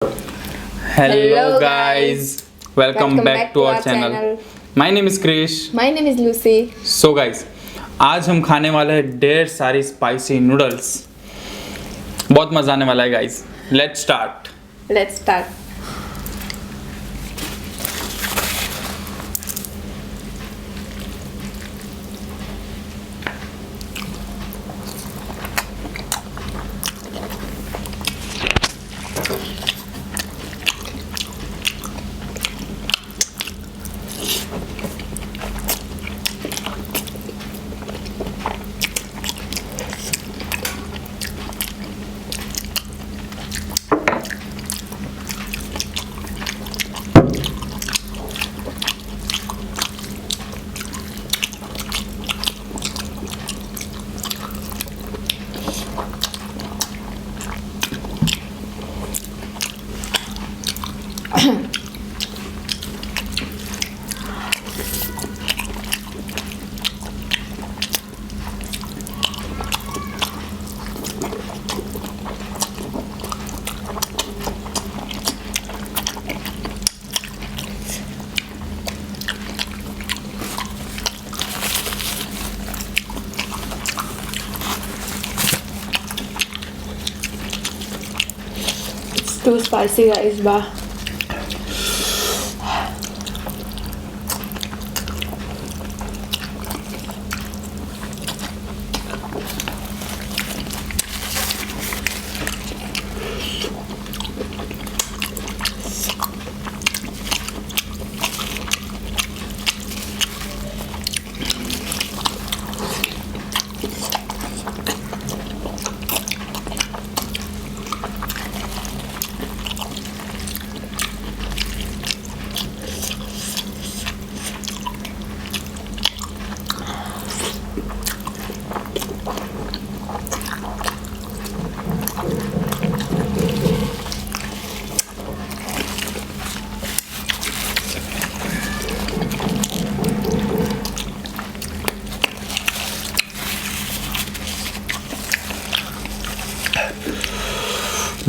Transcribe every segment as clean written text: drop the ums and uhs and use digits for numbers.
Hello guys, welcome back to our channel. My name is Krish. My name is Lucy. So guys, आज हम खाने वाले हैं ढेर सारी स्पाइसी नूडल्स. बहुत मजा आने वाला है guys. Let's start. Let's start. It's too spicy, guys. Bah.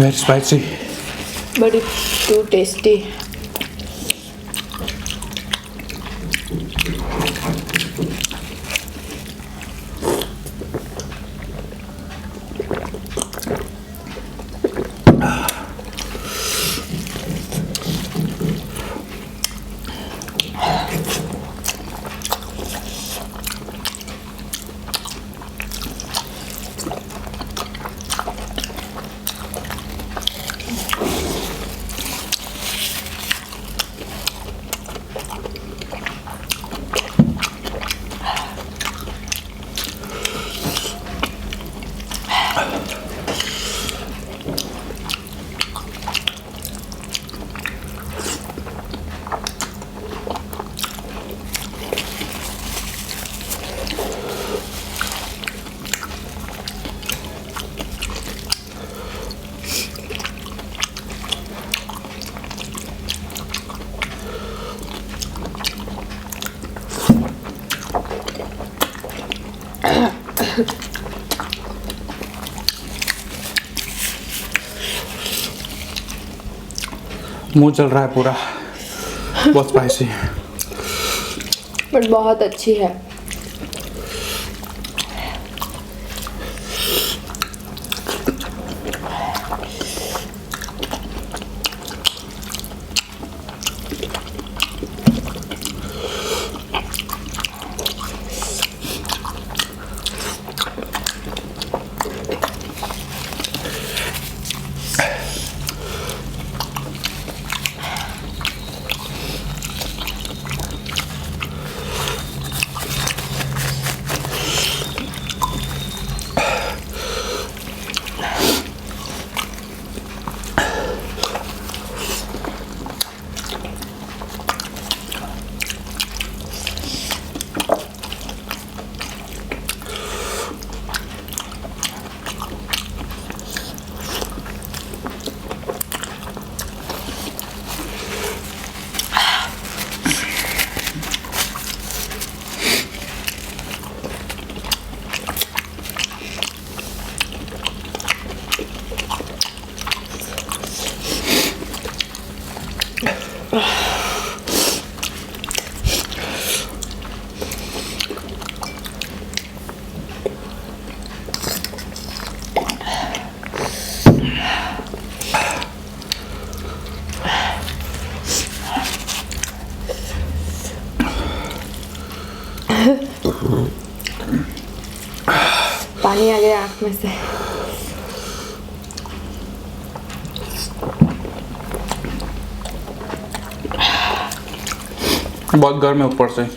Very spicy. But it's too tasty. मुंह चल रहा है पूरा. बहुत स्पाइसी. बट बहुत अच्छी है. पानी आ गया आँख में से। बहुत गर्म है ऊपर से।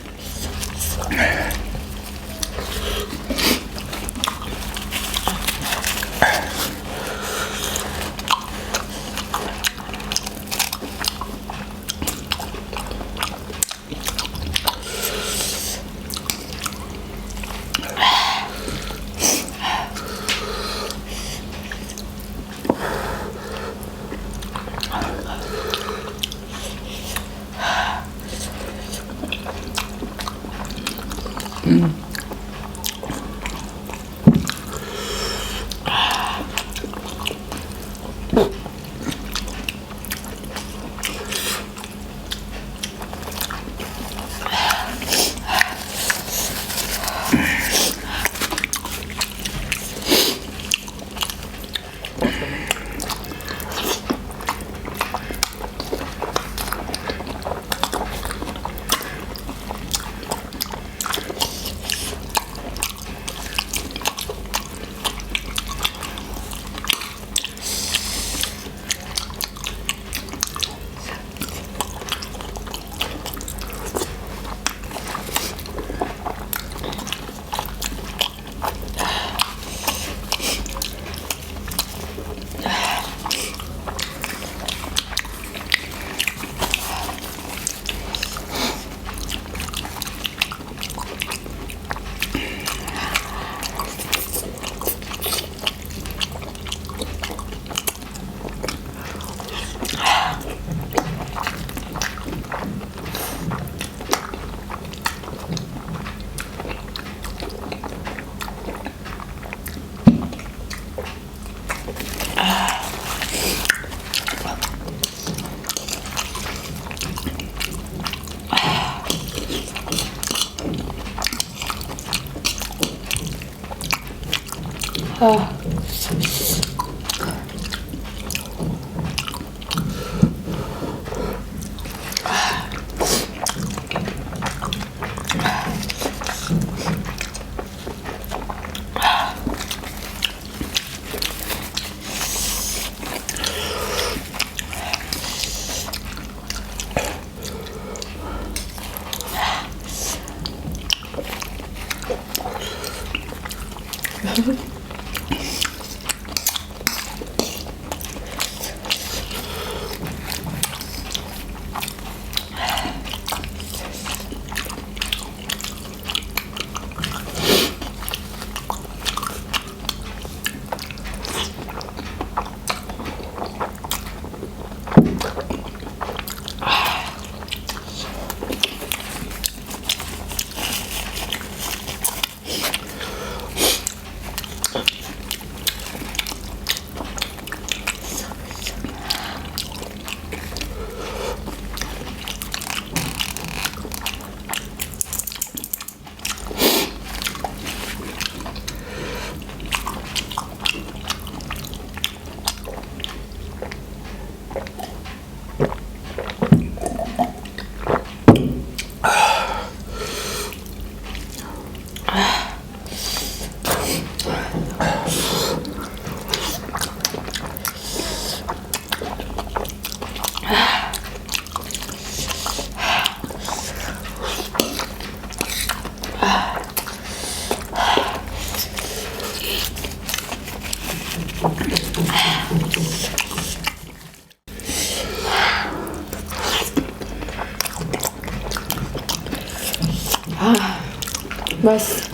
बस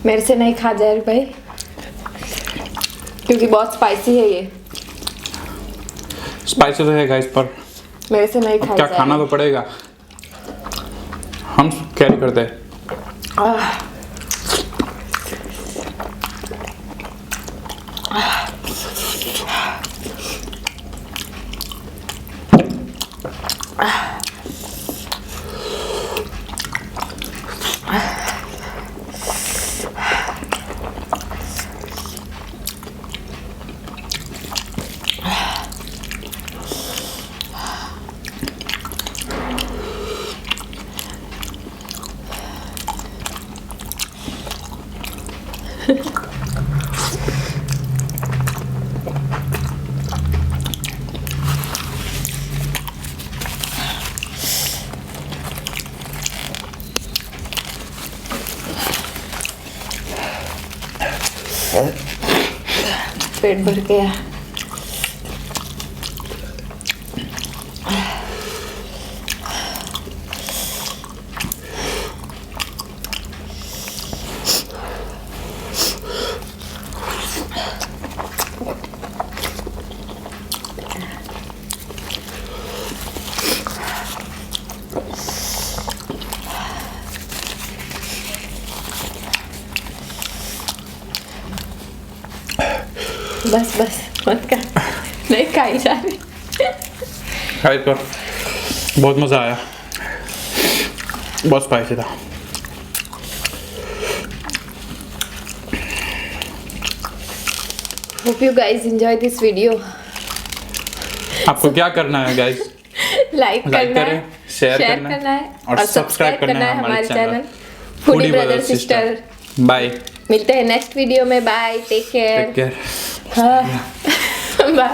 मेरे से नहीं खा जाए भाई, क्योंकि बहुत स्पाइसी है ये। स्पाइसी तो है गाइस, पर मेरे से नहीं खाया क्या जाएगा। खाना तो पड़ेगा, हम कैरी करते हैं। पेट भर गया। बस बस मत कर, नहीं खाई जा रही। खाई कर, बहुत मज़ा आया, बहुत स्पाइसी था। Hope you guys enjoy this video. आपको क्या करना है गाइस? लाइक करना है, करें, शेयर करना है और सब्सक्राइब करना है हमारे channel foodie brother sister. Bye, मिलते हैं नेक्स्ट वीडियो में। Bye, take care. Take care. Bye.